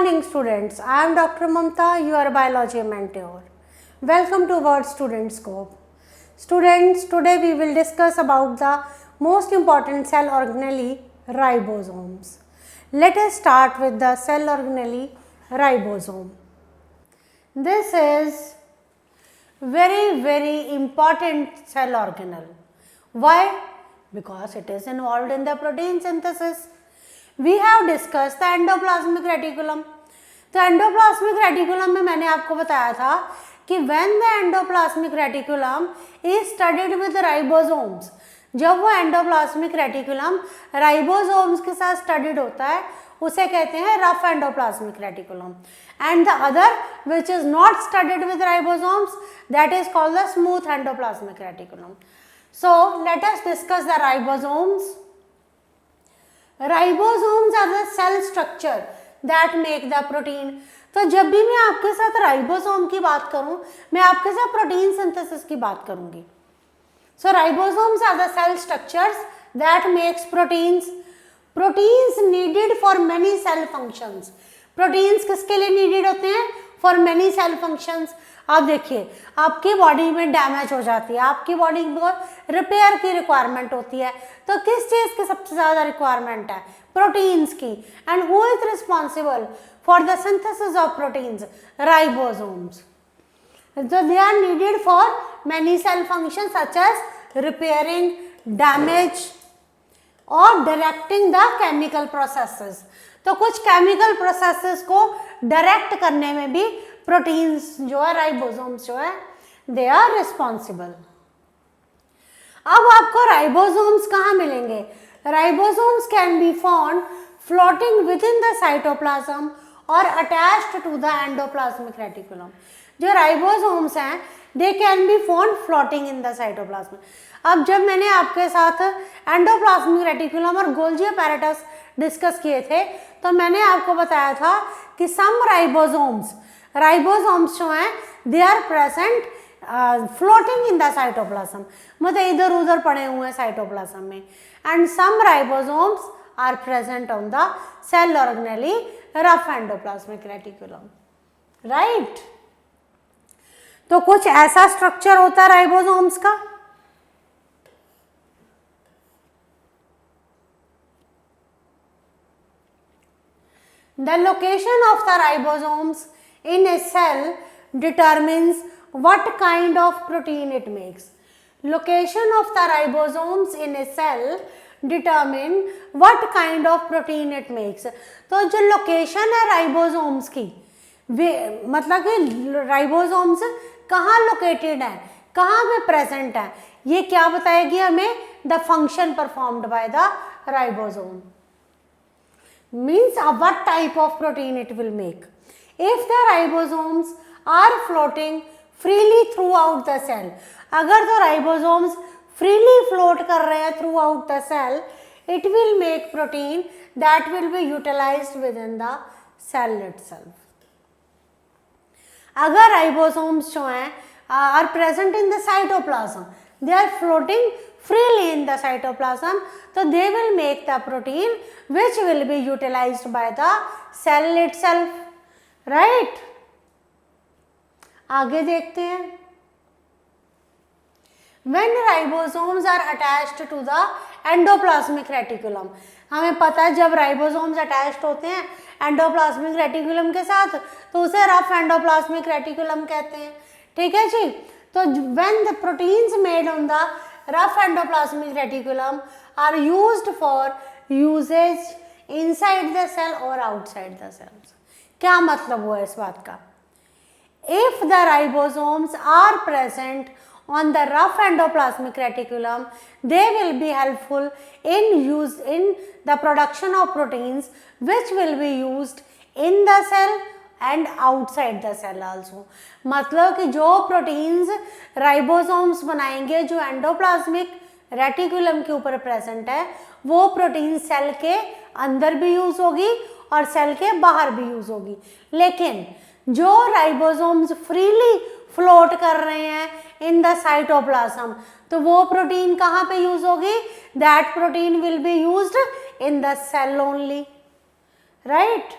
morning students, I am Dr. Mamta, your biology mentor. Welcome to Word Student Scope. Students, today we will discuss about the most important cell organelle, ribosomes. Let us start with the cell organelle, ribosome. This is very important cell organelle. Why? Because it is involved in the protein synthesis. We have discussed the endoplasmic reticulum. तो endoplasmic reticulum में मैंने आपको बताया था कि when the endoplasmic reticulum is studied with ribosomes, जब वो endoplasmic reticulum ribosomes के साथ स्टडीड होता है उसे कहते हैं rough endoplasmic reticulum, and the other which is not studied with ribosomes that is called the smooth endoplasmic reticulum. So let us discuss the ribosomes. Ribosomes are the cell structure that make the protein. तो जब भी मैं आपके साथ ribosome की बात करूं, मैं आपके साथ प्रोटीन सिंथेसिस की बात करूंगी. So ribosomes are the cell structures that makes proteins. Proteins needed for many cell functions. Proteins किसके लिए needed होते हैं? For many cell functions. आप देखिए, आपकी बॉडी में डैमेज हो जाती है, आपकी बॉडी में रिपेयर की रिक्वायरमेंट होती है, तो किस चीज़ की सबसे ज़्यादा रिक्वायरमेंट है? प्रोटीन्स की. And who is responsible for the synthesis of proteins? Ribosomes. So they are needed for many cell functions such as repairing damage or directing the chemical processes. तो कुछ chemical processes को direct करने में भी proteins जो है ribosomes जो है they are responsible. अब आपको ribosomes कहाँ मिलेंगे? Ribosomes can be found floating within the cytoplasm or attached to the endoplasmic reticulum. जो राइबोसोम्स हैं they can be found floating in the cytoplasm. अब जब मैंने आपके साथ एंडोप्लाज्मिक रेटिकुलम और गोल्जी अपैरेटस डिस्कस किए थे तो मैंने आपको बताया था कि सम राइबोसोम्स जो हैं they are present floating in the cytoplasm, मतलब इधर उधर पड़े हुए हैं साइटोप्लाज्म में. And some ribosomes are present on the cell organelle rough endoplasmic reticulum. Right. तो कुछ ऐसा स्ट्रक्चर होता है राइबोसोम्स का. The location of the ribosomes in a cell determines what kind of protein it makes. Location of the ribosomes in a cell determine what kind of protein it makes. तो जो location है ribosomes की, मतलब कि ribosomes कहाँ located है, कहाँ पे प्रेजेंट है, ये क्या बताएगी हमें? The function performed by the ribosome. Means what type of protein it will make. If the ribosomes are floating freely throughout the cell, अगर तो राइबोसोम्स फ्रीली फ्लोट कर रहे हैं throughout the cell, it will make protein that will be utilised within the cell itself. अगर ribosomes जो हैं are present in the cytoplasm, they are floating freely in the cytoplasm, तो दे will make the protein which will be utilised by the cell itself. Right. आगे देखते हैं. When ribosomes are attached to the endoplasmic reticulum, हमें पता है जब ribosomes attached होते हैं एंडोप्लाज्मिक रेटिकुलम के साथ तो उसे रफ एंडोप्लाज्मिक रेटिकुलम कहते हैं. ठीक है जी. तो when the proteins made on the rough endoplasmic reticulum are used for usage inside the cell or outside the cells. क्या मतलब हुआ इस बात का? If the ribosomes are present on the rough endoplasmic reticulum, they will be helpful in the production of proteins which will be used in the cell and outside the cell also. मतलब कि जो proteins ribosomes बनाएंगे जो endoplasmic reticulum के ऊपर present है, वो protein cell के अंदर भी यूज होगी और सेल के बाहर भी यूज होगी. लेकिन जो राइबोसोम्स फ्रीली फ्लोट कर रहे हैं इन द साइटोप्लाज्म, तो वो प्रोटीन कहाँ पे यूज होगी? That protein will be used in the cell only. Right.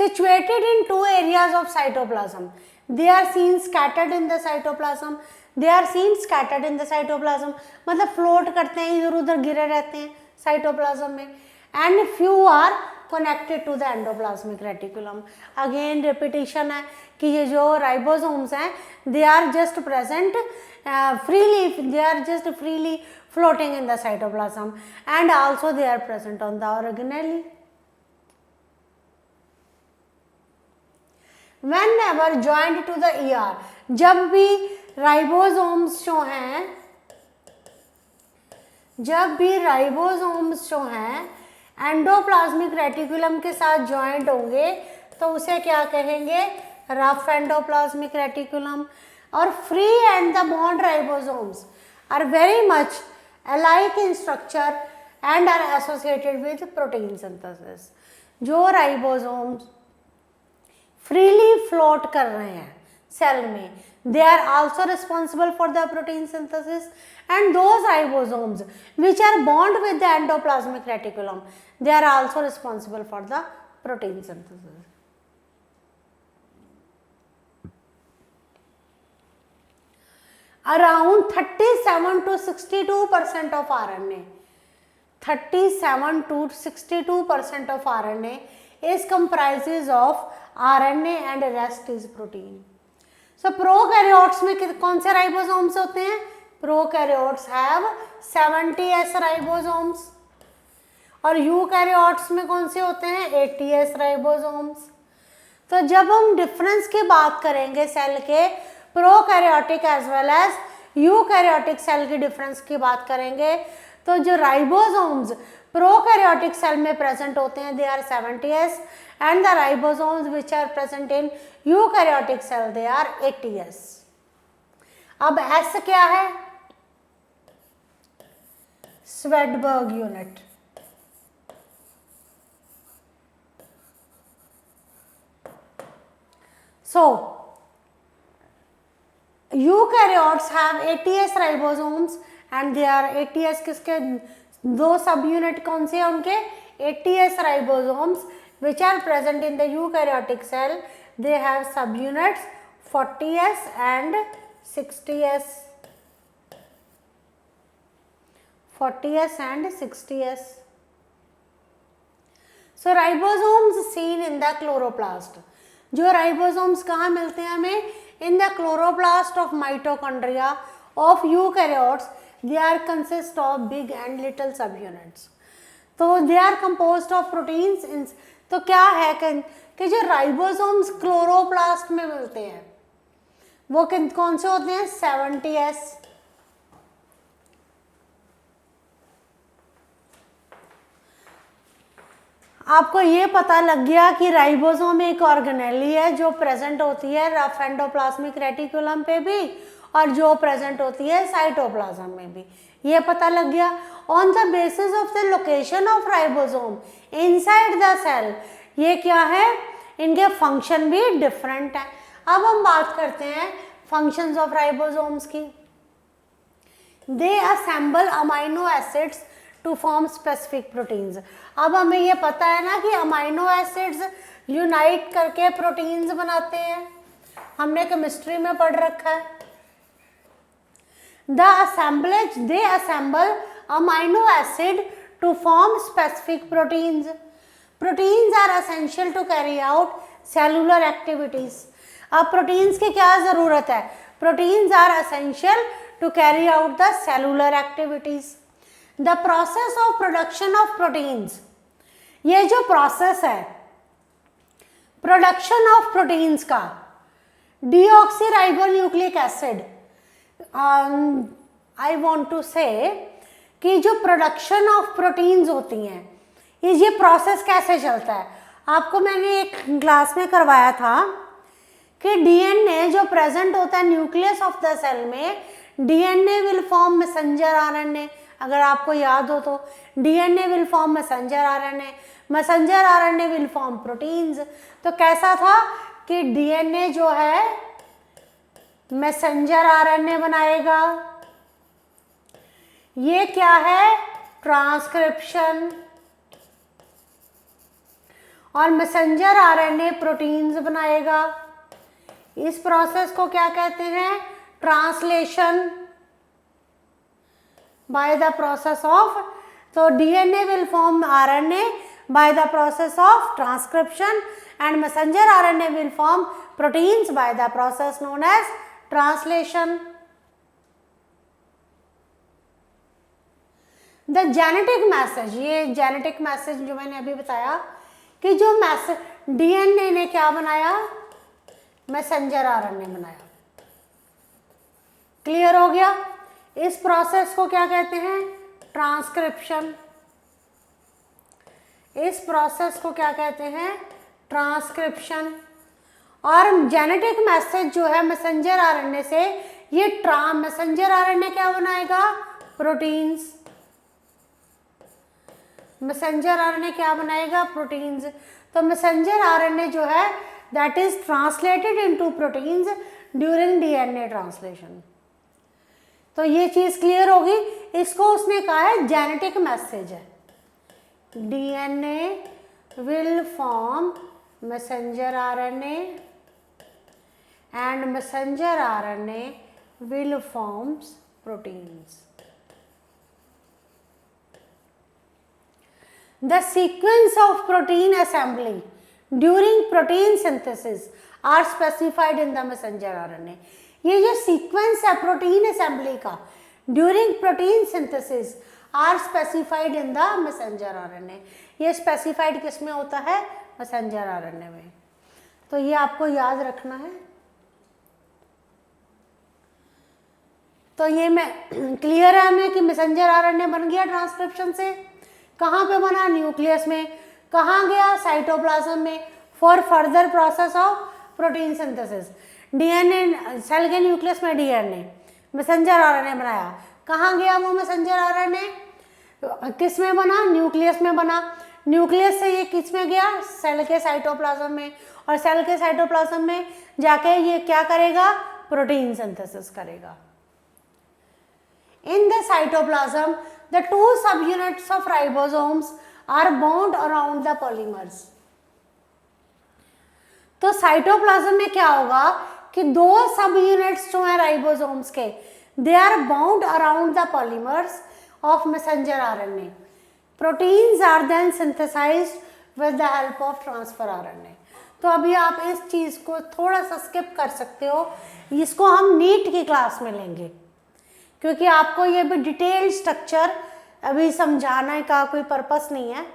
situated in two areas of cytoplasm. They are seen scattered in the cytoplasm. They are seen scattered in the cytoplasm. मतलब float करते हैं, इधर उधर गिरे रहते हैं cytoplasm में. And few are connected to the endoplasmic reticulum. Again repetition है कि ये जो ribosomes हैं, they are just present freely. They are just freely floating in the cytoplasm, and also they are present on the organelle. Whenever joined to the ER, जब भी ribosomes जो हैं, जब भी राइबोसोम्स जो हैं एंडोप्लाज्मिक रेटिकुलम के साथ ज्वाइंट होंगे तो उसे क्या कहेंगे? Rough endoplasmic reticulum. और free and the bound ribosomes are very much alike in structure and are associated with protein synthesis. जो राइबोसोम्स freely float कर रहे हैं सेल में, they are also responsible for the protein synthesis, and those ribosomes which are bound with the endoplasmic reticulum, they are also responsible for the protein synthesis. Around 37 to 62% of RNA, 37 to 62% of RNA is comprises of RNA and rest is protein. So prokaryotes में कौन से ribosomes होते हैं? Prokaryotes have 70S ribosomes. और eukaryotes में कौन से होते हैं? 80S ribosomes. तो जब हम डिफरेंस की बात करेंगे सेल के, prokaryotic as well as eukaryotic cell की डिफरेंस की बात करेंगे, तो जो राइबोसोम्स प्रोकैरियोटिक सेल में प्रेजेंट होते हैं, they are 70S, and the ribosomes which are present in eukaryotic cell, they are 80S. अब S क्या है? Svedberg unit. So eukaryotes have 80S ribosomes and they are 80S किसके दो सब unit कौन से हैं उनके? 80S ribosomes which are present in the eukaryotic cell. They have sub units 40S and 60S. 40S and 60S. So ribosomes seen in the chloroplast. जो ribosomes कहाँ मिलते हैं हमें? In the chloroplast of mitochondria of eukaryotes, they are consist of big and little subunits. तो they are composed of proteins. तो क्या है कि जो राइबोसोम्स क्लोरोप्लास्ट में मिलते हैं वो कौन से होते हैं? 70S. आपको ये पता लग गया कि राइबोसोम एक ऑर्गेनेली है जो प्रेजेंट होती है रफ एंडोप्लाज्मिक रेटिकुलम पे भी और जो प्रेजेंट होती है साइटोप्लाज्म में भी. ये पता लग गया. On the basis of the location of ribosome inside the cell, ये क्या है? इनके फंक्शन भी डिफरेंट है. अब हम बात करते हैं फंक्शंस ऑफ राइबोसोम्स की. They assemble amino acids to form specific proteins. अब हमें ये पता है ना कि अमाइनो एसिड्स यूनाइट करके प्रोटीन्स बनाते हैं, हमने केमिस्ट्री में पढ़ रखा है. The assemblage they assemble amino acid to form specific proteins. Proteins are essential to carry out cellular activities. अब प्रोटीन्स की क्या जरूरत है? Proteins are essential to carry out the cellular activities. The process of production of proteins, ये जो process है production of proteins का, deoxyribonucleic acid, I want to say कि जो प्रोडक्शन ऑफ प्रोटीन्स होती हैं ये प्रोसेस कैसे चलता है. आपको मैंने एक क्लास में करवाया था कि डीएनए जो प्रेजेंट होता है न्यूक्लियस ऑफ द सेल में, DNA will form messenger RNA. अगर आपको याद हो तो DNA will form messenger RNA, messenger RNA will form proteins. तो कैसा था कि डीएनए जो है मैसेंजर आरएनए बनाएगा. ये क्या है? ट्रांसक्रिप्शन. और मैसेंजर आरएनए प्रोटीन्स बनाएगा। इस प्रोसेस को क्या कहते हैं? Translation by the process of, तो DNA will form RNA by the process of transcription and messenger RNA will form proteins by the process known as translation. The genetic message, ये genetic message जो मैंने अभी बताया कि जो message DNA ने क्या बनाया? मैसेंजर आरएनए बनाया। क्लियर हो गया? इस प्रोसेस को क्या कहते हैं? ट्रांसक्रिप्शन। इस प्रोसेस को क्या कहते हैं? ट्रांसक्रिप्शन। और जेनेटिक मैसेज जो है मैसेंजर आरएनए से, ये मैसेंजर आरएनए क्या बनाएगा? प्रोटीन्स। मैसेंजर आरएनए क्या बनाएगा? प्रोटीन्स। तो मैसेंजर आरएनए जो है that is translated into proteins during DNA translation. तो ये चीज क्लियर होगी। इसको उसने कहा है जेनेटिक मैसेज है। DNA will form messenger RNA and messenger RNA will forms proteins. The sequence of protein assembly during protein synthesis are specified in the messenger RNA. ये जो सीक्वेंस है प्रोटीन असेंबली का during protein synthesis are specified in the messenger RNA. ये specified किस में होता है? Messenger RNA में। तो ये आपको याद रखना है। तो ये मैं क्लियर है हमें कि मैसेंजर आरएनए बन गया ट्रांसक्रिप्शन से। कहाँ पे बना? न्यूक्लियस में। कहाँ गया? साइटोप्लाज्म में for further process of protein synthesis. DNA cell के न्यूक्लियस में डीएनए मैसेंजर आरएनए बनाया। कहाँ गया वो मैसेंजर आरएनए? किस में बना? न्यूक्लियस में बना। न्यूक्लियस से ये किस में गया? सेल के साइटोप्लाज्म में। और सेल के साइटोप्लाज्म में जाके ये क्या करेगा? प्रोटीन सिंथेसिस करेगा। In the cytoplasm the two sub units of ribosomes are bound around the polymers. तो साइटोप्लाज्म में क्या होगा कि दो सब यूनिट्स जो है राइबोसोम्स के, they are bound around the polymers of messenger RNA. Proteins are then synthesised with the help of transfer RNA. तो अभी आप इस चीज को थोड़ा सा स्किप कर सकते हो, इसको हम नीट की क्लास में लेंगे, क्योंकि आपको ये भी डिटेल स्ट्रक्चर अभी समझाने का कोई पर्पस नहीं है।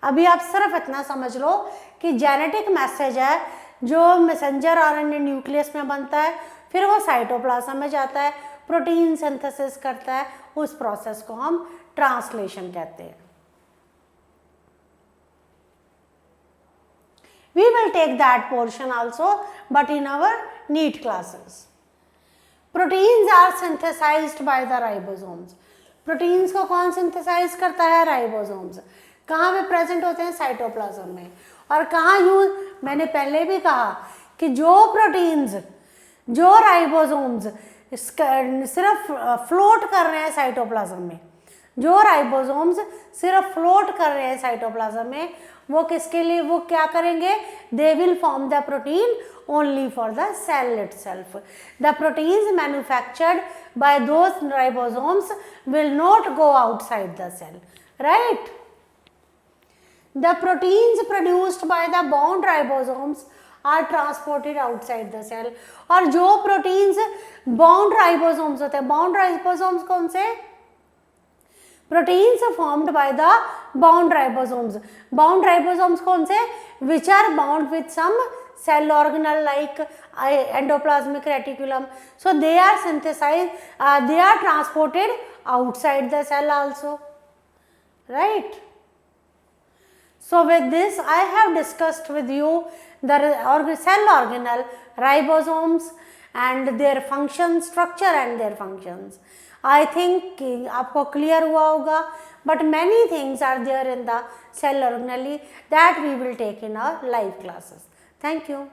अभी आप सिर्फ इतना समझ लो कि जेनेटिक मैसेज है जो मैसेंजर आरएनए न्यूक्लियस में बनता है, फिर वो साइटोप्लाज्म में जाता है, प्रोटीन सिंथेसिस करता है। उस प्रोसेस को हम ट्रांसलेशन कहते हैं। We will take that portion also, but in our NEET classes. Proteins are synthesized by the ribosomes. Proteins को कौन सिंथेसाइज करता है? राइबोसोम्स। कहाँ पे प्रेजेंट होते हैं? साइटोप्लाज्म में। और कहाँ यूज? मैंने पहले भी कहा कि जो प्रोटीन्स, जो राइबोसोम्स सिर्फ फ्लोट कर रहे हैं साइटोप्लाज्म में, जो राइबोसोम्स सिर्फ फ्लोट कर रहे हैं साइटोप्लाज्म में, वो किसके लिए? वो क्या करेंगे? They will form the protein only for the cell itself. The proteins manufactured by those ribosomes will not go outside the cell, right? The proteins produced by the bound ribosomes are transported outside the cell. और जो proteins bound ribosomes होते हैं, bound ribosomes कौन से? Proteins formed by the bound ribosomes. Bound ribosomes कौन से? Which are bound with some cell organelle like endoplasmic reticulum. So they are synthesized, they are transported outside the cell also, right? So with this I have discussed with you the cell organelle, ribosomes and their function, structure and their functions. I think आपको clear हुआ होगा, but many things are there in the cell organelle that we will take in our live classes. Thank you.